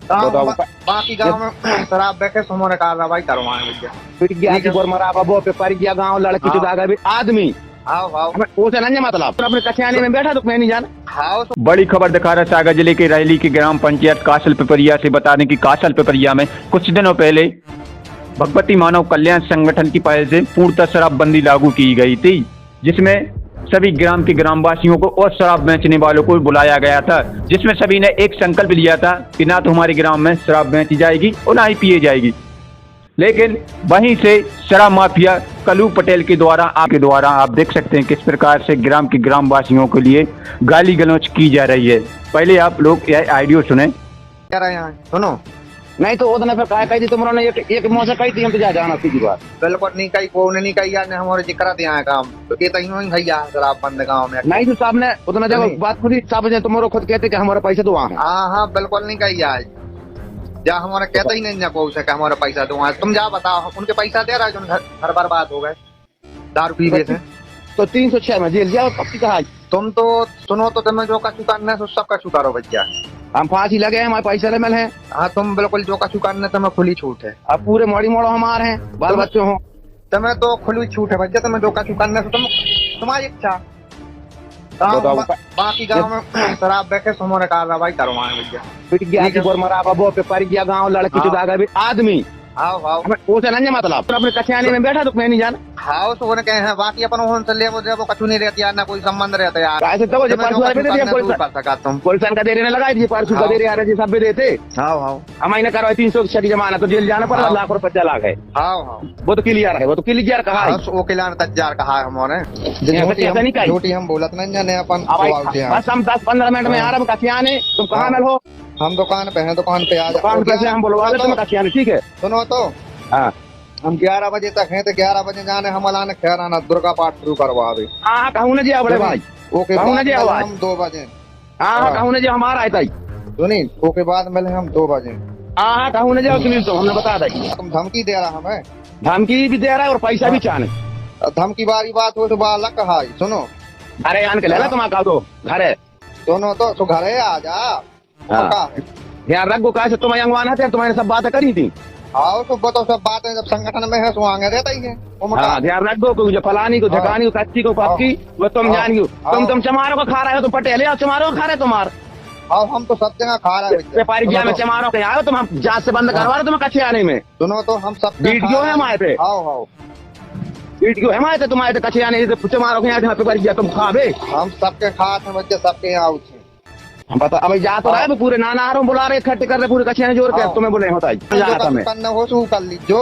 बताओ। बाकी गांव में शराब बेचे सोमोने कार्रवाई करवाएं भैया। पिट गया कि गोर मरा बाबू पे पड़ गया गांव लड़की हाँ। चुदा गए आदमी। आओ आओ हमें उसे नहीं मतलब अपने कछियाने में बैठा तो मैं नहीं जाना। आओ। बड़ी खबर दिखा रहा सागर जिले के रैली की ग्राम पंचायत कासल पिपरिया से बता दें कि कासल पिपरिया में कुछ दिनों पहले भगवती मानव कल्याण संगठन की पहल से पूर्णतः शराबबंदी लागू की गई थी, जिसमें सभी ग्राम के ग्रामवासियों को और शराब बेचने वालों को बुलाया गया था, जिसमें सभी ने एक संकल्प लिया था कि ना तो हमारे ग्राम में शराब बेची जाएगी और ना ही पिए जाएगी। लेकिन वहीं से शराब माफिया कलू पटेल के द्वारा आप देख सकते हैं किस प्रकार से ग्राम के ग्रामवासियों के लिए गाली गलौज की जा रही है। पहले आप लोग यह ऑडियो सुने। क्या रहे हैं सुनो। नहीं तो उतने फिर कहा कही थी तुमने एक मुंह से कही थी हम तो जा जाना सीधी बात। बिल्कुल नहीं कही को नहीं कही यार ने हमारे जिक्र दिया है काम तो ये तइयो ही भैया शराब बंद गांव में। नहीं तो साहब ने उतना जगह बात खुद ही साहब ने तुम्हारे खुद कहते कि हमारे पैसे तो वहाँ है। हाँ बिल्कुल नहीं कही आज जा हमारा कहता ही नहीं ना को उसे हमारा पैसा दो। तुम जा बताओ उनके पैसा दे रहा है जो घर बर्बाद हो गए दारू पी गए थे तो 306 में जेल जाओ कब की कहा। तुम तो सुनो तो तुम्हें जो कछु करना है सब कछु करो बच्चा। हम फांसी लगे हैं हमारे पैसे लेमल है। हाँ तुम बिल्कुल जो कछु करना तुम्हें खुली छूट है। अब पूरे मोड़ी मोड़ो हमारे हैं बाल बच्चे हो तुम्हें तो खुली छूट है बच्चा। तुम्हें जो कछु करना है तुम्हारी इच्छा। बाकी गाँव में शराब बेचे सोमोने कार्रवाई करवाएं भैया। पिट गया कि गोर मरा बाबू पे पड़ गया गांव लड़की चुदा गए आदमी। आओ आओ। हमें उसे नहीं मतलब अपने कछियाने में बैठा तो मैं नहीं जाना। हाँ तो कहे हैं बाकी अपन उन से ले वो कछु नहीं रहती यार ना कोई संबंध रहता यार। कैसे तो जो परसों वाले दे दिया पुलिस का दे रहे लगाई थी परसों का दे रहे आ रहे सब भी देते। हाँ हाँ हम इन्हें करवाई 300 की जमाना तो जेल जाना पड़ा लाख रुपए चला गए। हाँ हाँ वो तो क्लियर है वो तो क्लियर कहा वो क्लियर तजार कहा है हमारे झूठी हम बोलत नहीं जाने अपन। बस हम 10-15 मिनट में आ रहे हैं कछियाने तुम कहाँ मिल हो। हम दुकान पे हैं दुकान पे आ दुकान पे से हम बुलवा लेते हैं कछियाने ठीक है। सुनो तो हाँ हम 11 बजे तक हैं तो 11 बजे जाने हम लाने खैर आना दुर्गा पाठ शुरू करवा दे। हाँ कहूँ ना जी बड़े भाई ओके हम 2 बजे। हाँ कहूँ ना जी हमारा है ताई सुनी ओके बाद मिले हम 2 बजे। हाँ कहूँ ना जी सुनील तो हमने बता देंगे। तुम धमकी दे रहा हमें। धमकी भी दे रहा है और पैसा भी चाहने। धमकी बारी बात हो तो बालक कहा सुनो। अरे आन के ले तुम कहा दो घर है सुनो तो घर है आ जा। ध्यान रखो कैसे तुम अंगवाना थे तुम्हारे सब बातें करी थी। हाँ तो बताओ सब बातें जब संगठन में है तो आगे रहता ही है। हाँ ध्यान रखो जो फलानी को झकानी को कच्ची को पक्की वो तुम जान गो। तुम चमारों को खा रहे हो तुम पटेल चमारों को खा रहे तुम्हार। हाँ हम तो सब जगह खा रहे हैं व्यापारी में चमारों के आए तुम हम जांच से बंद करवा रहे तुम्हें कच्चे आने में। सुनो तो हम सब वीडियो है हमारे पे। आओ वीडियो है हमारे तुम्हारे कच्चे आने चमारों के यहाँ तुम खावे। हम सबके खाते हैं बच्चे सबके यहाँ आउट है। हम पता अभी जा तो रहे पूरे नाना आ रहे बुला रहे इकट्ठे कर रहे पूरे कछियाने जोड़ के तुम्हें बोले होता करना हो शू कर लीजो।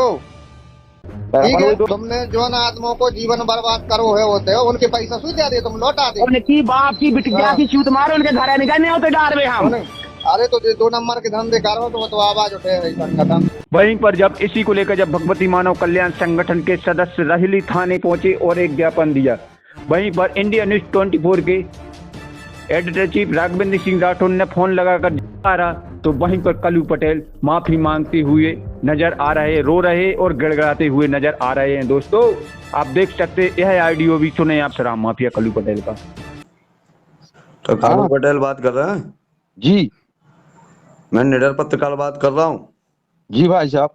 ठीक है तुमने जो ना आदमों को जीवन बर्बाद करो है होते हो उनके पैसा सुई दे तुम लौटा दे। उनकी बाप की बिटिया की चूत मारो उनके घर निकलने होते डार में हम। अरे तो 2 नंबर के धंधे करो तो आवाज उठे संगठन। वहीं पर जब इसी को लेकर जब भगवती मानव कल्याण संगठन के सदस्य रहिली थाने पहुंचे और एक ज्ञापन दिया। वहीं पर इंडिया न्यूज 24 के एडिटर चीफ राघवेंद्र सिंह राठौर ने फोन लगाकर आ रहा तो वहीं पर कलू पटेल माफी मांगते हुए नजर आ रहे, रो रहे और गिड़गिड़ाते हुए नजर आ रहे हैं। दोस्तों आप देख सकते यह ऑडियो भी सुने आप शराब माफिया कलू पटेल का। तो कलू पटेल बात कर रहे हैं जी। मैं निडर पत्रकार बात कर रहा हूँ जी भाई साहब।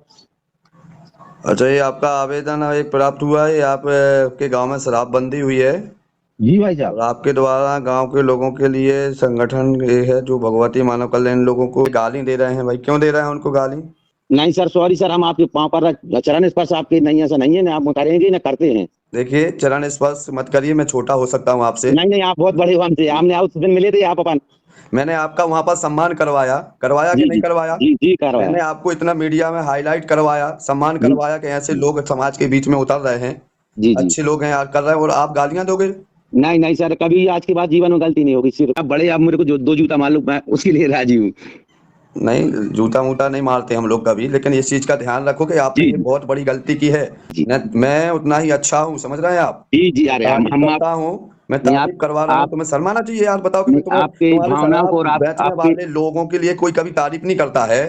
अच्छा ये आपका आवेदन एक प्राप्त हुआ है आप के गांव में शराबबंदी हुई है। जी भाई साहब। और आपके द्वारा गांव के लोगों के लिए संगठन ये है जो भगवती मानव कल्याण लोगों को गाली दे रहे हैं। भाई क्यों दे रहे हैं उनको गाली? नहीं सर सॉरी सर हम आपके पाँव पर चरण स्पर्श आपके नहीं ऐसा नहीं है ना आप करेंगे ना करते हैं। देखिए चरण स्पर्श मत करिए, मैं छोटा हो सकता हूँ आपसे। नहीं आप बहुत बड़े हो हमसे। हमने उस दिन मिले थे आप अपन। मैंने आपका वहाँ पर सम्मान करवाया कि नहीं करवाया? जी करवाया। मैंने आपको इतना मीडिया में हाईलाइट करवाया, सम्मान करवाया कि ऐसे लोग समाज के बीच में उतर रहे हैं, अच्छे लोग हैं कर रहे हैं और आप गालियां दोगे? नहीं सर कभी आज के बाद जीवन में गलती नहीं होगी। सिर्फ बड़े आप मेरे को जो 2 जूता मालूम मैं उसके लिए राजी हूँ। नहीं जूता मूता नहीं मारते हम लोग कभी, लेकिन इस चीज का ध्यान रखो कि आपने ये बहुत बड़ी गलती की है। मैं उतना ही अच्छा हूँ, समझ रहे हैं आप? जी अरे हम हूँ, मैं तारीफ करवा रहा हूँ, तुम्हें शर्माना चाहिए यार। बताओ कि बेचने वाले लोगों के लिए कोई कभी तारीफ नहीं करता है।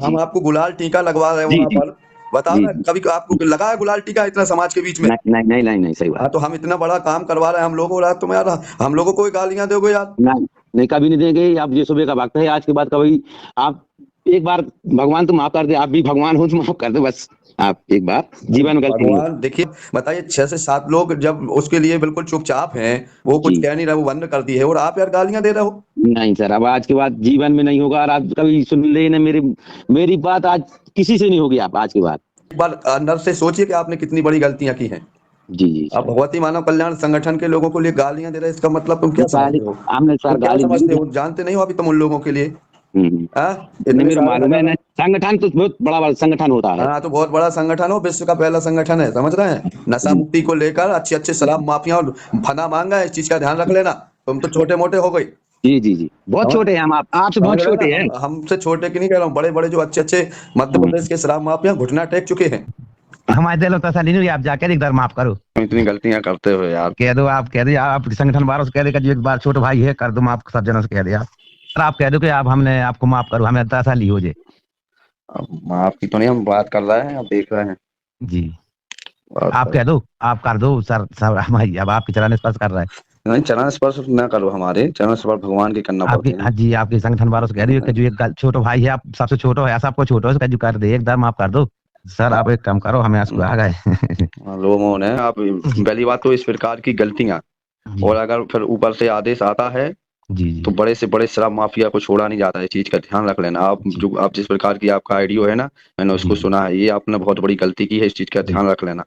हम आपको गुलाल टीका लगवा रहे हैं वहाँ पर। बताओ ना कभी आपको लगा है गुलाल टीका इतना समाज के बीच में? नहीं सही बात। तो हम इतना बड़ा काम करवा रहे हैं हम लोगों को, तुम यार हम लोगों को गालियां दोगे यार? नहीं कभी नहीं देंगे। आप ये सुबह का वक्त है आज के बाद कभी आप एक बार भगवान तुम माफ कर दे, आप भी भगवान हो तो माफ कर दो बस, आप एक बार जीवन में गलती नहीं भगवान देखिए बताइए 6 से 7 लोग जब उसके लिए बिल्कुल चुपचाप हैं, वो कुछ जी। कह नहीं रहा, वो बंद कर दी है और आप यार गालियां दे रहे हो। नहीं सर, अब आज के बाद जीवन में नहीं होगा, और आप कभी सुन लेना मेरी बात, आज किसी से नहीं होगी आप आज के बाद। एक बार अंदर से सोचिए कि आपने कितनी बड़ी गलतियां की हैं। जी जी आप भगवती मानव कल्याण संगठन के लोगों को लिए गालियां दे रहे हैं, इसका मतलब तुम क्या समझते हो? हमने सर तुम क्या गाली समझते हो? जानते नहीं हो अभी तुम उन लोगों के लिए? हाँ? नहीं, मेरे सारे मालूम है नगर ना, में संगठन तो बहुत बड़ा संगठन होता है। हाँ तो बहुत बड़ा संगठन हो, विश्व का पहला संगठन है, समझ रहे हैं? नशा मुक्ति को लेकर अच्छे अच्छे शराब माफिया और फना मांगा है, इस चीज का ध्यान रख लेना। तुम तो छोटे मोटे हो गई, जी जी जी, बहुत छोटे हैं हम, आपसे बहुत समझ रहे छोटे हैं। ना? हमसे छोटे की नहीं कह रहा हूँ, बड़े बड़े जो अच्छे अच्छे मध्य प्रदेश के शराब माफिया घुटना टेक चुके हैं। हमारे दिलों तसल्ली नहीं हुई, आप जाकर एक बार माफ करो। इतनी गलतियां करते हो यार। कह दो, आप कह दो, आप संगठन वालों से कह देगा, जो एक बार छोटे भाई है, कर दो माफ, सब जनों से कह दे आप। सर आप कह दो कि आप हमने आपको माफ करो, हमें तसल्ली हो जाए। अब आपकी तो नहीं, हम बात कर रहे हैं, अब देख रहे हैं। जी आप कह दो, आप कर दो सर, हमारी अब आपके चरण स्पर्श कर रहा है। नहीं, चरण स्पर्श न करो, हमारे चरण स्पर्श भगवान के करना आपके, पड़ता है। हाँ जी, आपके संगठन वालों से कह रही हो कि जो एक छोटा भाई है, आप सबसे छोटा हो, ऐसा आपको छोटा हो, जो कर दे, एकदम माफ कर दो सर। आप एक काम करो, हमें आंसू आ गए। लोगों ने आप पहली बात तो इस प्रकार की गलतियां, और अगर फिर ऊपर से आदेश आता है जी जी, तो बड़े से बड़े शराब माफिया को छोड़ा नहीं जाता है, इस चीज का ध्यान रख लेना। आप जिस प्रकार की आपका आइडियो है ना, मैंने उसको सुना है, ये आपने बहुत बड़ी गलती की है, इस चीज का ध्यान रख लेना।